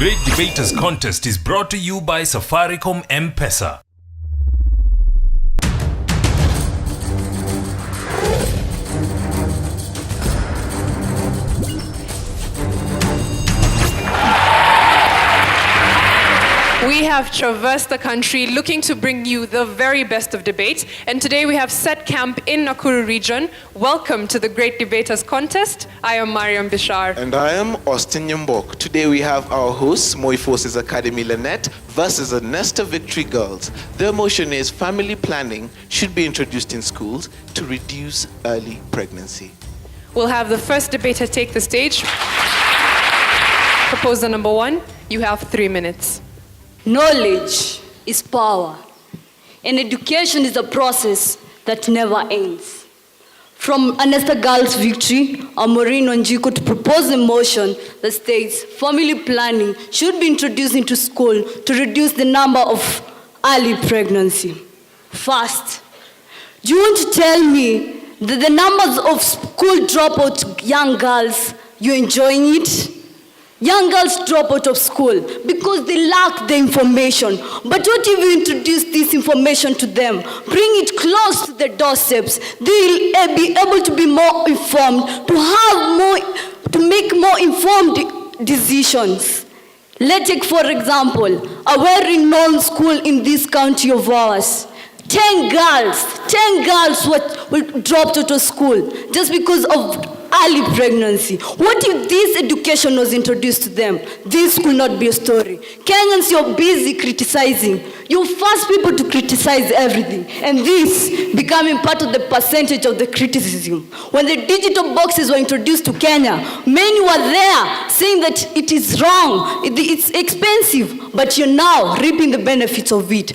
Great Debaters Contest is brought to you by Safaricom M-Pesa. We have traversed the country looking to bring you the very best of debate, and today we have set camp in Nakuru region. Welcome to the Great Debaters Contest. I am Mariam Bishar. And I am Austin Nyambok. Today we have our hosts, Moi Forces Academy Lanet versus Anester Victory Girls. Their motion is family planning should be introduced in schools to reduce early pregnancy. We'll have the first debater take the stage. Proposer number 1, you have 3 minutes. Knowledge is power, and education is a process that never ends. From Anester Girls Victory, Maureen Wanjiku to propose a motion that states family planning should be introduced into school to reduce the number of early pregnancy. First, do you want to tell me that the numbers of school dropout young girls, you're enjoying it? Young girls drop out of school because they lack the information. But what if you introduce this information to them? Bring it close to their doorsteps. They'll be able to be more informed, to make more informed decisions. Let's take, for example, a well-renowned school in this county of ours. 10 girls were dropped out of school just because of early pregnancy. What if this education was introduced to them? This could not be a story. Kenyans, you're busy criticizing. You're first people to criticize everything. And this becoming part of the percentage of the criticism. When the digital boxes were introduced to Kenya, many were there saying that it is wrong, it's expensive, but you're now reaping the benefits of it.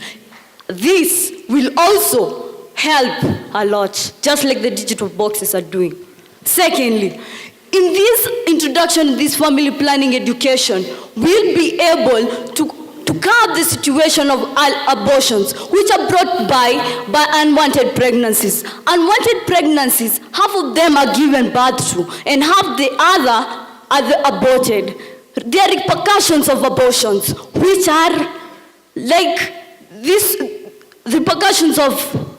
This will also help a lot, just like the digital boxes are doing. Secondly, in this introduction, this family planning education, we'll be able to curb the situation of abortions, which are brought by unwanted pregnancies. Unwanted pregnancies, half of them are given birth to, and half the other are aborted. There are repercussions of abortions, which are like these repercussions of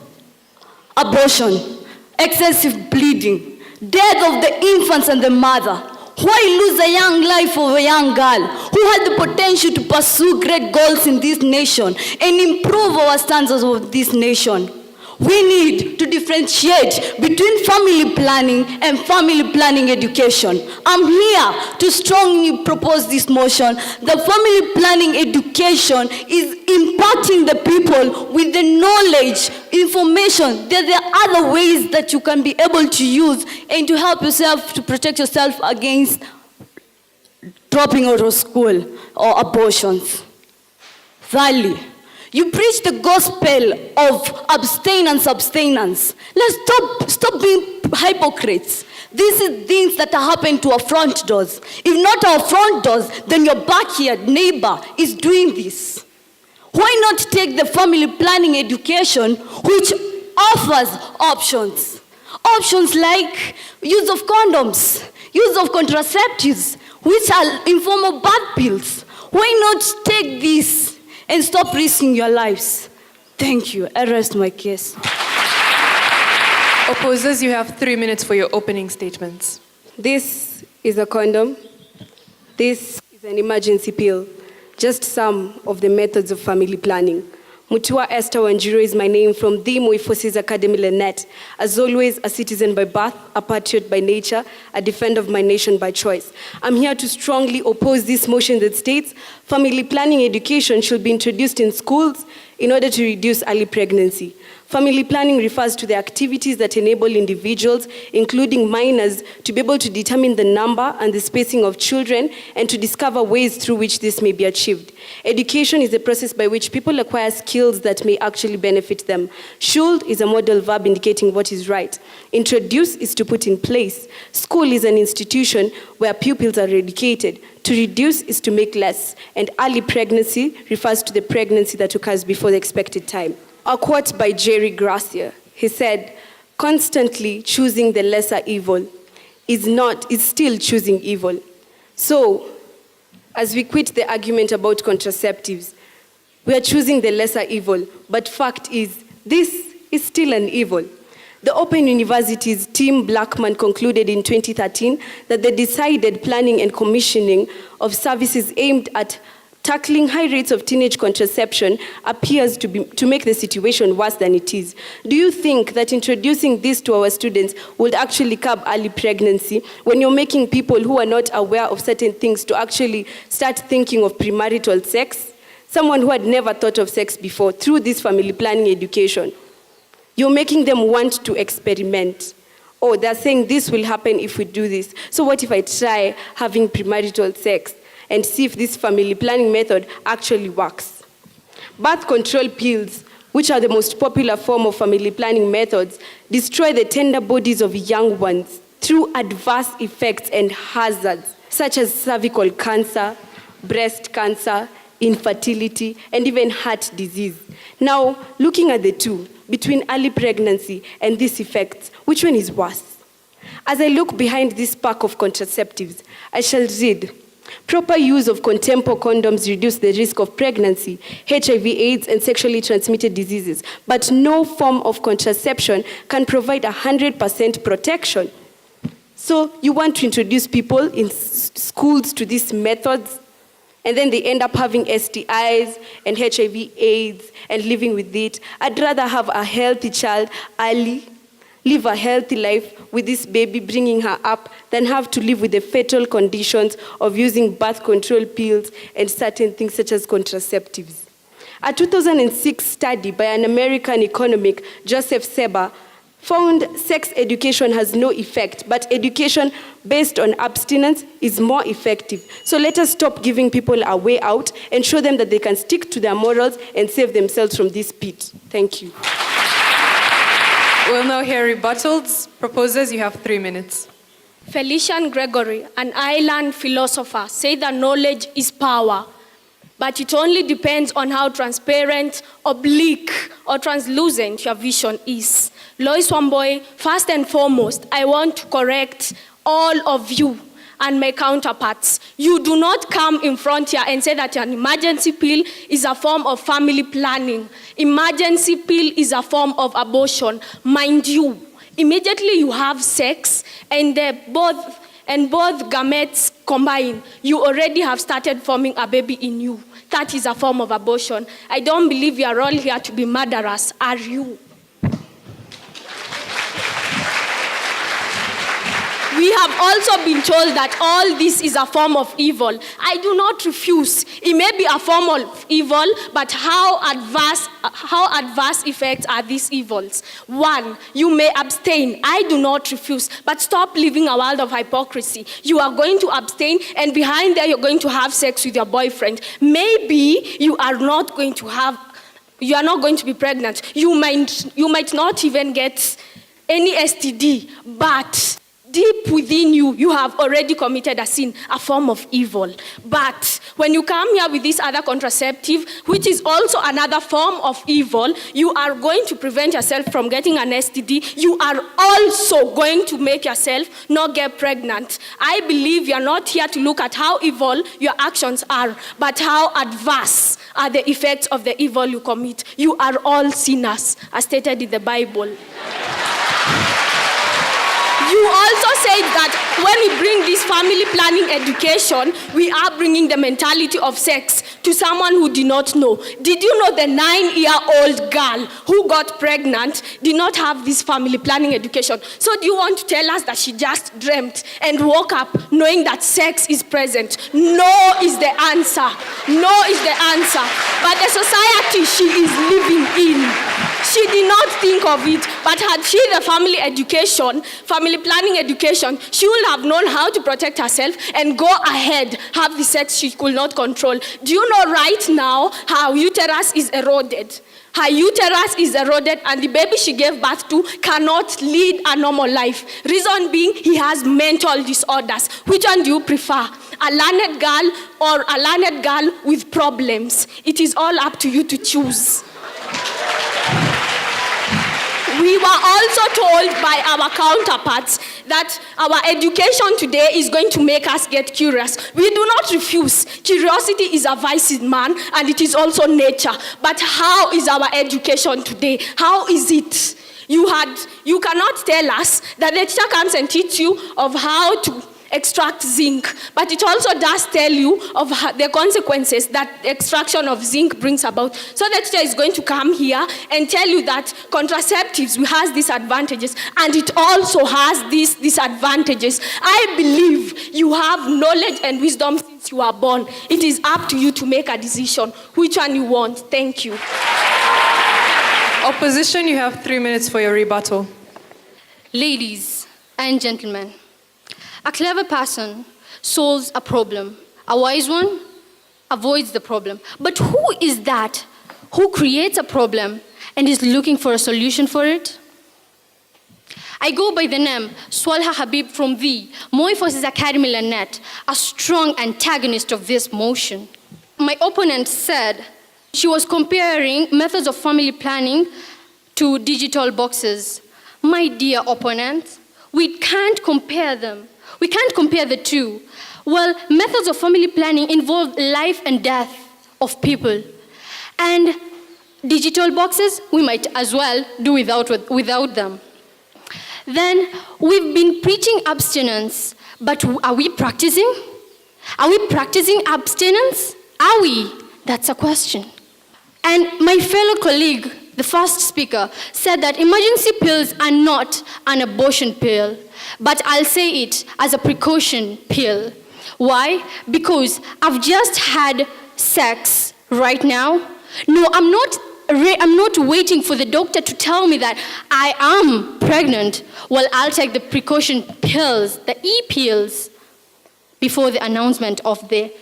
abortion, excessive bleeding, death of the infants and the mother. Why lose a young life of a young girl who had the potential to pursue great goals in this nation and improve our standards of this nation? We need to differentiate between family planning and family planning education. I'm here to strongly propose this motion. The family planning education is imparting the people with the knowledge, information. There are other ways that you can be able to use and to help yourself, to protect yourself against dropping out of school or abortions. Thirdly, you preach the gospel of abstinence. Let's stop being hypocrites. These are things that are happening to our front doors. If not our front doors, then your backyard neighbor is doing this. Why not take the family planning education, which offers options? Options like use of condoms, use of contraceptives, which are in form of birth pills. Why not take this and stop risking your lives? Thank you. I rest my case. Opposers, you have 3 minutes for your opening statements. This is a condom. This is an emergency pill. Just some of the methods of family planning. Mutua Esther Wanjiru is my name from the Moi Forces Academy Lanet. As always, a citizen by birth, a patriot by nature, a defender of my nation by choice. I'm here to strongly oppose this motion that states family planning education should be introduced in schools in order to reduce early pregnancy. Family planning refers to the activities that enable individuals, including minors, to be able to determine the number and the spacing of children and to discover ways through which this may be achieved. Education is a process by which people acquire skills that may actually benefit them. Should is a modal verb indicating what is right. Introduce is to put in place. School is an institution where pupils are educated. To reduce is to make less. And early pregnancy refers to the pregnancy that occurs before the expected time. A quote by Jerry Gracia. He said, "Constantly choosing the lesser evil is still choosing evil." So as we quit the argument about contraceptives. We are choosing the lesser evil, but fact is, this is still an evil. The Open University's Tim Blackman concluded in 2013 that the decided planning and commissioning of services aimed at tackling high rates of teenage contraception appears to make the situation worse than it is. Do you think that introducing this to our students would actually curb early pregnancy when you're making people who are not aware of certain things to actually start thinking of premarital sex? Someone who had never thought of sex before through this family planning education. You're making them want to experiment. Oh, they're saying this will happen if we do this. So what if I try having premarital sex and see if this family planning method actually works? Birth control pills, which are the most popular form of family planning methods, destroy the tender bodies of young ones through adverse effects and hazards, such as cervical cancer, breast cancer, infertility, and even heart disease. Now, looking at the two, between early pregnancy and these effects, which one is worse? As I look behind this pack of contraceptives, I shall read, proper use of contemporary condoms reduce the risk of pregnancy, HIV, AIDS, and sexually transmitted diseases, but no form of contraception can provide 100% protection. So you want to introduce people in schools to these methods, and then they end up having STIs and HIV, AIDS, and living with it. I'd rather have a healthy child early, live a healthy life with this baby, bringing her up, than have to live with the fatal conditions of using birth control pills and certain things such as contraceptives. A 2006 study by an American economic, Joseph Seber, found sex education has no effect, but education based on abstinence is more effective. So let us stop giving people a way out and show them that they can stick to their morals and save themselves from this pit. Thank you. We'll now hear rebuttals. Proposers, you have 3 minutes. Felician Gregory, an island philosopher, said that knowledge is power, but it only depends on how transparent, oblique, or translucent your vision is. Lois Wamboy, first and foremost, I want to correct all of you and my counterparts. You do not come in front here and say that an emergency pill is a form of family planning. Emergency pill is a form of abortion. Mind you, immediately you have sex and both gametes combine, you already have started forming a baby in you. That is a form of abortion. I don't believe you are all here to be murderers, are you? We have also been told that all this is a form of evil. I do not refuse. It may be a form of evil, but how adverse effects are these evils? 1, you may abstain. I do not refuse, but stop living a world of hypocrisy. You are going to abstain, and behind there you're going to have sex with your boyfriend. Maybe you are not going to be pregnant. You might not even get any STD, but deep within you, you have already committed a sin, a form of evil. But when you come here with this other contraceptive, which is also another form of evil, you are going to prevent yourself from getting an STD. You are also going to make yourself not get pregnant. I believe you are not here to look at how evil your actions are, but how adverse are the effects of the evil you commit. You are all sinners, as stated in the Bible. You also said that when we bring this family planning education, we are bringing the mentality of sex to someone who did not know. Did you know the 9-year-old girl who got pregnant did not have this family planning education? So do you want to tell us that she just dreamt and woke up knowing that sex is present? No is the answer. No is the answer. But the society she is living in, she did not think of it, but had she the family planning education, she would have known how to protect herself and go ahead, have the sex she could not control. Do you know right now her uterus is eroded? Her uterus is eroded and the baby she gave birth to cannot lead a normal life. Reason being, he has mental disorders. Which one do you prefer? A Lanet girl or a Lanet girl with problems? It is all up to you to choose. We were also told by our counterparts that our education today is going to make us get curious. We do not refuse. Curiosity is a vice in man, and it is also nature. But how is our education today? How is it? You cannot tell us that the teacher comes and teach you of how to extract zinc, but it also does tell you of the consequences that the extraction of zinc brings about. So the teacher is going to come here and tell you that contraceptives has these advantages, and it also has these disadvantages. I believe you have knowledge and wisdom since you are born. It is up to you to make a decision which one you want. Thank you. Opposition, you have 3 minutes for your rebuttal. Ladies and gentlemen, a clever person solves a problem. A wise one avoids the problem. But who is that who creates a problem and is looking for a solution for it? I go by the name Swalha Habib from the Moi Forces Academy Lanet, a strong antagonist of this motion. My opponent said she was comparing methods of family planning to digital boxes. My dear opponent, we can't compare them. We can't compare the two. Well, methods of family planning involve life and death of people. And digital boxes, we might as well do without them. Then we've been preaching abstinence, but are we practicing? Are we practicing abstinence? Are we? That's a question. And my fellow colleague, the first speaker, said that emergency pills are not an abortion pill, but I'll say it as a precaution pill. Why? Because I've just had sex right now. No, I'm not waiting for the doctor to tell me that I am pregnant. Well, I'll take the precaution pills, the E-pills, before the announcement of the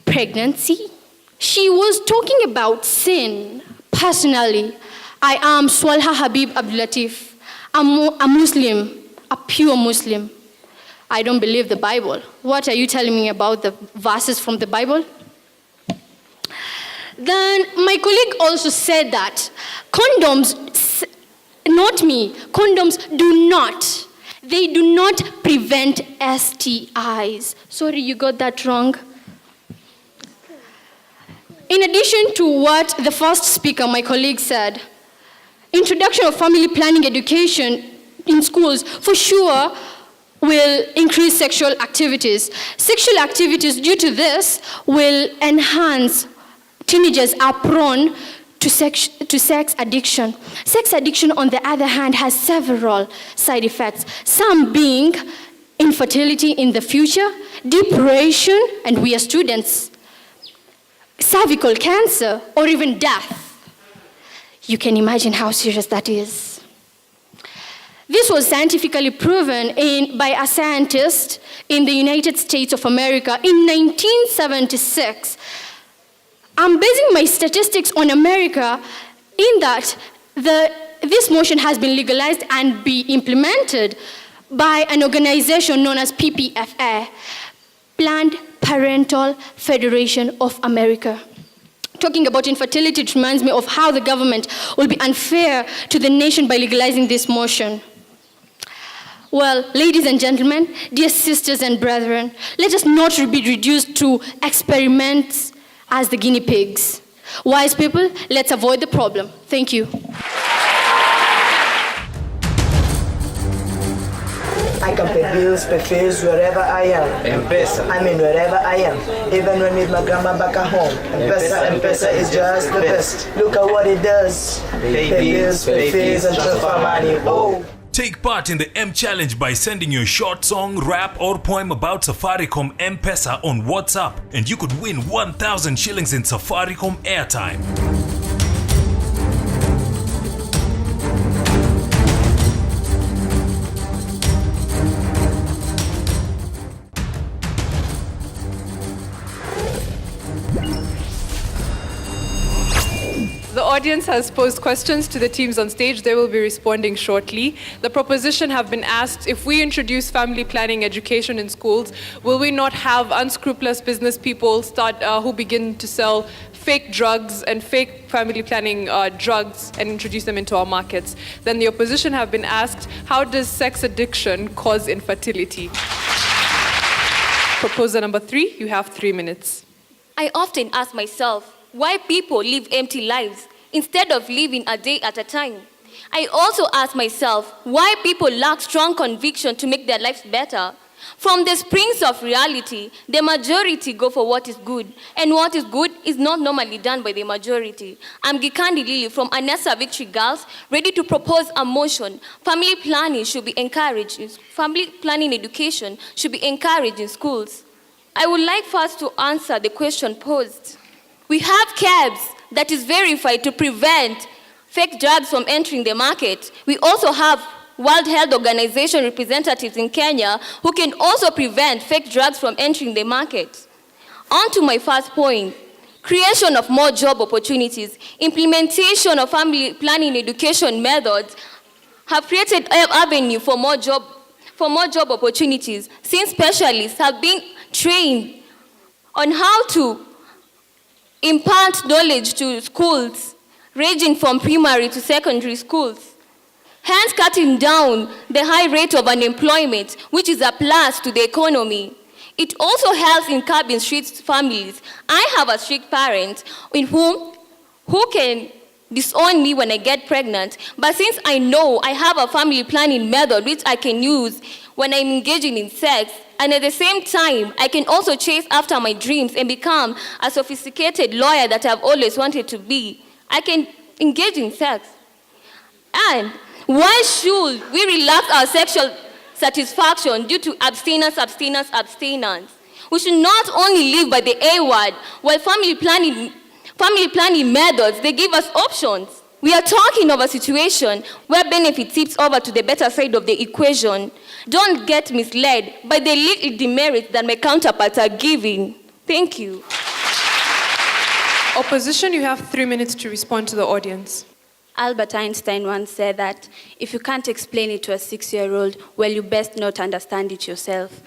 pregnancy. She was talking about sin. Personally, I am Swalha Habib Abdulatif, a Muslim, a pure Muslim. I don't believe the Bible. What are you telling me about the verses from the Bible? Then my colleague also said that condoms, not me, condoms they do not prevent STIs. Sorry, you got that wrong. In addition to what the first speaker, my colleague, said, introduction of family planning education in schools for sure will increase sexual activities. Sexual activities due to this will enhance. Teenagers are prone to sex addiction. Sex addiction, on the other hand, has several side effects, some being infertility in the future, depression, and we are students, cervical cancer, or even death. You can imagine how serious that is. This was scientifically proven by a scientist in the United States of America in 1976. I'm basing my statistics on America in that this motion has been legalized and be implemented by an organization known as PPFA, Planned Parental Federation of America. Talking about infertility, it reminds me of how the government will be unfair to the nation by legalizing this motion. Well, ladies and gentlemen, dear sisters and brethren, let us not be reduced to experiments as the guinea pigs. Wise people, let's avoid the problem. Thank you. I can pay bills, pay fees wherever I am. M-Pesa. I mean wherever I am. Even when with my grandma back at home. M-Pesa is just the best. Look at what it does. Pay bills, pay fees, and transfer money. Oh. Take part in the M Challenge by sending your short song, rap, or poem about Safaricom M-Pesa on WhatsApp, and you could win 1,000 shillings in Safaricom airtime. The audience audience has posed questions to the teams on stage. They will be responding shortly. The proposition have been asked, if we introduce family planning education in schools, will we not have unscrupulous business people who begin to sell fake drugs and fake family planning drugs and introduce them into our markets? Then the opposition have been asked, how does sex addiction cause infertility? Proposer number 3, you have 3 minutes. I often ask myself why people live empty lives instead of living a day at a time. I also ask myself why people lack strong conviction to make their lives better. From the springs of reality, the majority go for what is good, and what is good is not normally done by the majority. I'm Gikandi Lily from Anester Victory Girls, ready to propose a motion. Family planning should be encouraged. Family planning education should be encouraged in schools. I would like first to answer the question posed. We have cabs that is verified to prevent fake drugs from entering the market. We also have World Health Organization representatives in Kenya who can also prevent fake drugs from entering the market. On to my first point, creation of more job opportunities. Implementation of family planning education methods have created an avenue for more job opportunities, since specialists have been trained on how to impart knowledge to schools, ranging from primary to secondary schools, hence cutting down the high rate of unemployment, which is a plus to the economy. It also helps in curbing strict families. I have a strict parent who can disown me when I get pregnant, but since I know I have a family planning method which I can use when I'm engaging in sex, and at the same time, I can also chase after my dreams and become a sophisticated lawyer that I've always wanted to be, I can engage in sex. And why should we relax our sexual satisfaction due to abstinence? We should not only live by the A word, while family planning methods, they give us options. We are talking of a situation where benefit tips over to the better side of the equation. Don't get misled by the little demerits that my counterparts are giving. Thank you. Opposition, you have 3 minutes to respond to the audience. Albert Einstein once said that if you can't explain it to a 6-year-old, well, you best not understand it yourself.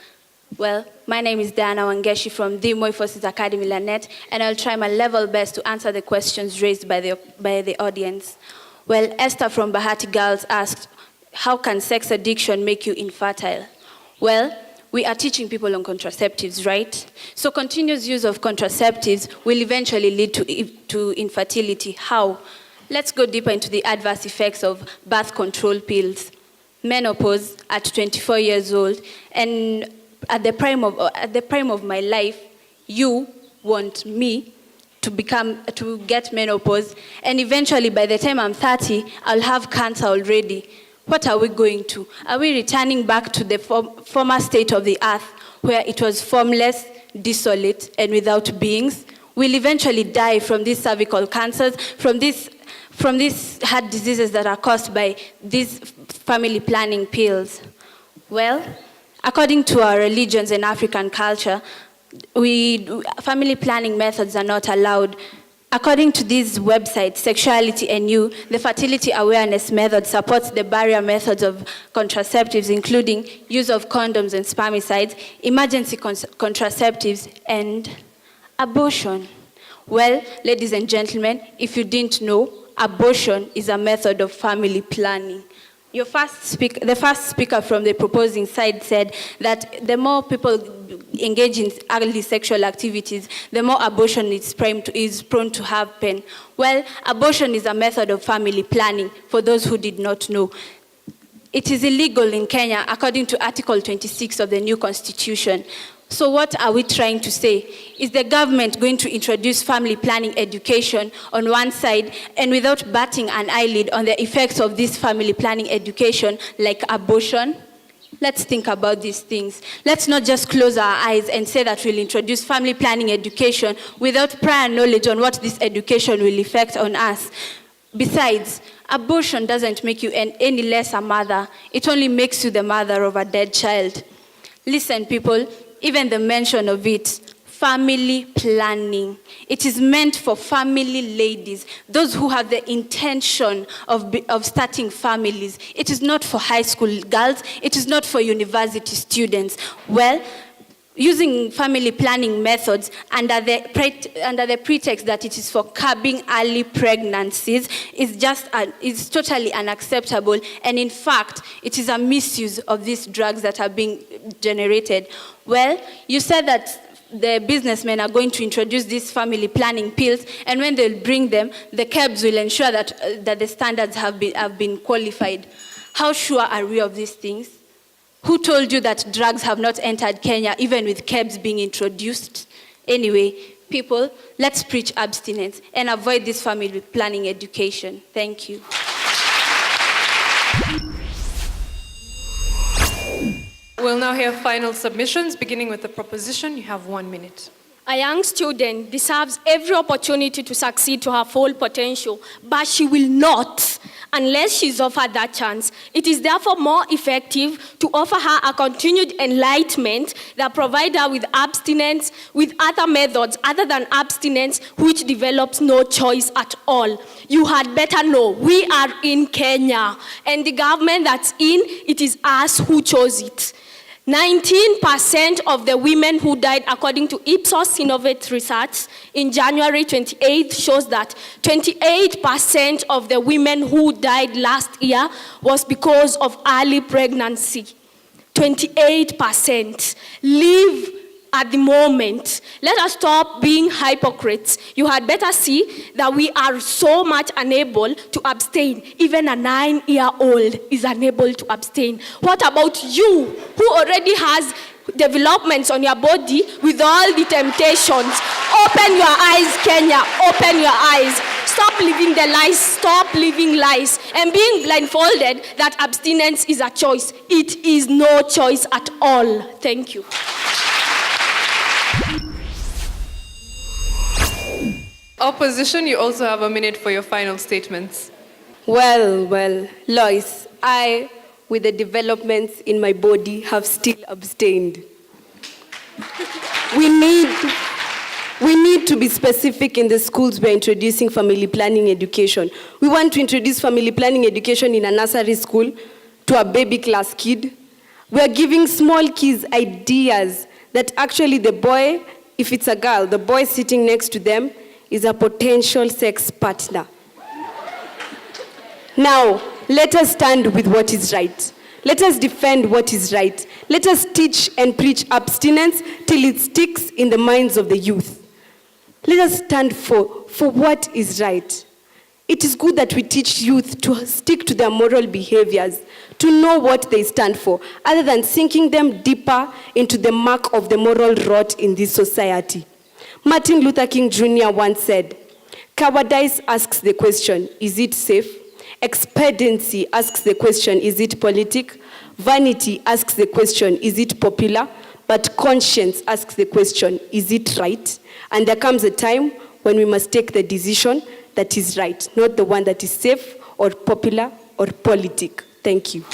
Well, my name is Diana Wangeshi from the Moi Forces Academy Lanet, and I'll try my level best to answer the questions raised by the audience. Well, Esther from Bahati Girls asked, how can sex addiction make you infertile? Well, we are teaching people on contraceptives, right? So continuous use of contraceptives will eventually lead to infertility. How? Let's go deeper into the adverse effects of birth control pills. Menopause at 24 years old, and at the prime of my life, you want me to get menopause, and eventually by the time I'm 30, I'll have cancer already. What are we going to? Are we returning back to the former state of the earth where it was formless, desolate, and without beings? We'll eventually die from these cervical cancers, from these heart diseases that are caused by these family planning pills. Well, according to our religions and African culture, family planning methods are not allowed. According to these websites, Sexuality and You, the fertility awareness method supports the barrier methods of contraceptives, including use of condoms and spermicides, emergency contraceptives, and abortion. Well, ladies and gentlemen, if you didn't know, abortion is a method of family planning. The first speaker from the proposing side said that the more people engage in early sexual activities, the more abortion is prone to happen. Well, abortion is a method of family planning, for those who did not know. It is illegal in Kenya, according to Article 26 of the new Constitution. So what are we trying to say? Is the government going to introduce family planning education on one side, and without batting an eyelid on the effects of this family planning education, like abortion? Let's think about these things. Let's not just close our eyes and say that we'll introduce family planning education without prior knowledge on what this education will effect on us. Besides, abortion doesn't make you any less a mother. It only makes you the mother of a dead child. Listen, people, even the mention of it family planning. It is meant for family ladies, those who have the intention of starting families. It is not for high school girls. It is not for university students. Well, using family planning methods under the pretext that it is for curbing early pregnancies is totally unacceptable, and in fact, it is a misuse of these drugs that are being generated. Well, you said that the businessmen are going to introduce these family planning pills, and when they'll bring them, the KEBS will ensure that the standards have been qualified. How sure are we of these things? Who told you that drugs have not entered Kenya, even with KEBS being introduced? Anyway, people, let's preach abstinence and avoid this family planning education. Thank you. We'll now hear final submissions, beginning with the proposition. You have 1 minute. A young student deserves every opportunity to succeed to her full potential, but she will not unless she's offered that chance. It is therefore more effective to offer her a continued enlightenment that provides her with abstinence, with other methods other than abstinence, which develops no choice at all. You had better know, we are in Kenya, and the government that's in, it is us who chose it. 19% of the women who died, according to Ipsos Innovate Research, in January 28th shows that 28% of the women who died last year was because of early pregnancy. 28%. Live at the moment. Let us stop being hypocrites. You had better see that we are so much unable to abstain. Even a 9-year-old is unable to abstain. What about you, who already has developments on your body with all the temptations? Open your eyes, Kenya. Open your eyes. Stop living the lies. Stop living lies. And being blindfolded that abstinence is a choice. It is no choice at all. Thank you. Opposition, you also have a minute for your final statements. Well, Lois, I, with the developments in my body, have still abstained. We need to be specific in the schools we're introducing family planning education. We want to introduce family planning education in a nursery school to a baby class kid. We are giving small kids ideas that actually the boy, if it's a girl, the boy sitting next to them is a potential sex partner. Now, let us stand with what is right. Let us defend what is right. Let us teach and preach abstinence till it sticks in the minds of the youth. Let us stand for what is right. It is good that we teach youth to stick to their moral behaviors, to know what they stand for, other than sinking them deeper into the muck of the moral rot in this society. Martin Luther King Jr. once said, "Cowardice asks the question, is it safe? Expediency asks the question, is it politic? Vanity asks the question, is it popular? But conscience asks the question, is it right?" And there comes a time when we must take the decision that is right, not the one that is safe or popular or politic. Thank you.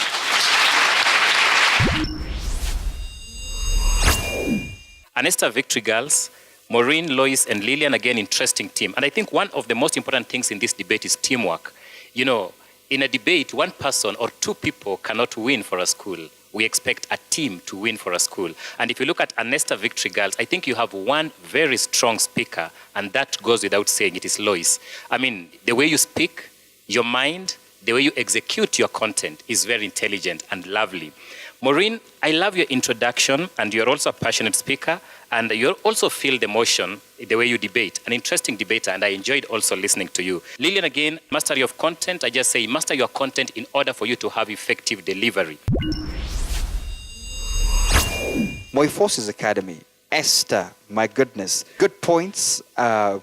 Anester Victory Girls, Maureen, Lois, and Lillian, again, interesting team. And I think one of the most important things in this debate is teamwork. You know, in a debate, one person or two people cannot win for a school. We expect a team to win for a school. And if you look at Anester Victory Girls, I think you have one very strong speaker, and that goes without saying, it is Lois. I mean, the way you speak, your mind, the way you execute your content is very intelligent and lovely. Maureen, I love your introduction, and you're also a passionate speaker, and you also feel the emotion, the way you debate, an interesting debater, and I enjoyed also listening to you. Lillian, again, mastery of content. I just say master your content in order for you to have effective delivery. Moi Forces Academy. Esther, my goodness. Good points,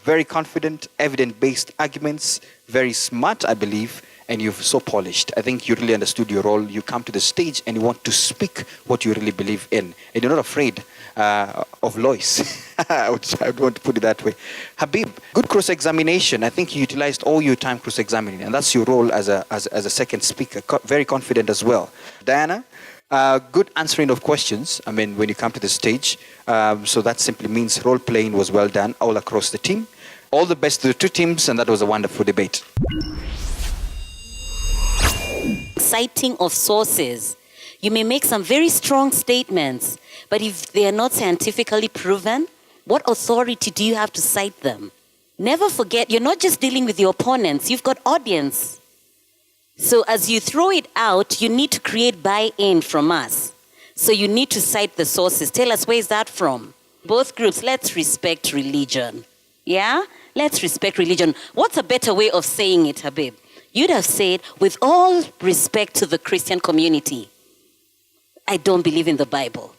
very confident, evidence-based arguments, very smart, I believe, and you're so polished. I think you really understood your role. You come to the stage and you want to speak what you really believe in. And you're not afraid of Lois. I would want to put it that way. Habib, good cross-examination. I think you utilized all your time cross-examining, and that's your role as a second speaker. Very confident as well. Diana, Good answering of questions, I mean, when you come to the stage. So that simply means role playing was well done all across the team. All the best to the two teams, and that was a wonderful debate. Citing of sources. You may make some very strong statements, but if they are not scientifically proven, what authority do you have to cite them? Never forget, you're not just dealing with your opponents, you've got audience. So as you throw it out, you need to create buy-in from us. So you need to cite the sources. Tell us, where is that from? Both groups, let's respect religion. Yeah? Let's respect religion. What's a better way of saying it, Habib? You'd have said, with all respect to the Christian community, I don't believe in the Bible.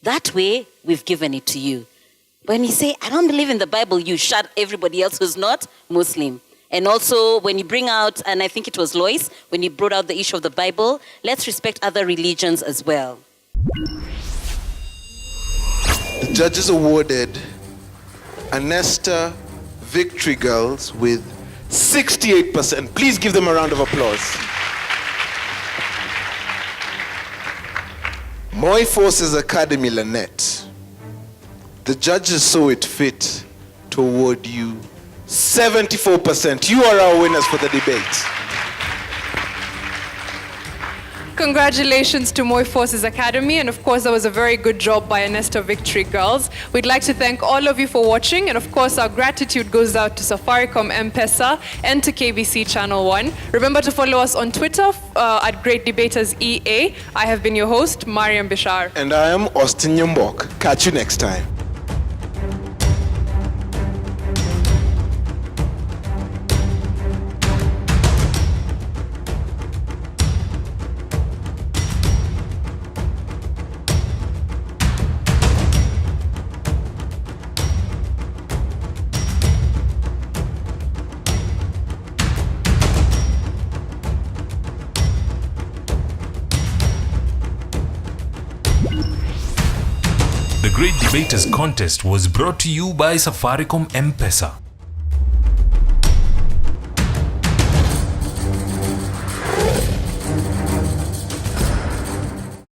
That way, we've given it to you. When you say, I don't believe in the Bible, you shut everybody else who's not Muslim. And also, when you bring out, and I think it was Lois, when you brought out the issue of the Bible, let's respect other religions as well. The judges awarded Anester Victory Girls with 68%. Please give them a round of applause. Moi Forces Academy Lanet. The judges saw it fit to award you 74%. You are our winners for the debate. Congratulations to Moi Forces Academy, and of course that was a very good job by Anester Victory Girls. We'd like to thank all of you for watching, and of course our gratitude goes out to Safaricom M-Pesa and to KBC Channel 1. Remember to follow us on Twitter at Great Debaters EA. I have been your host, Mariam Bishar. And I am Austin Nyambok. Catch you next time. The Great Debaters Contest was brought to you by Safaricom M-Pesa.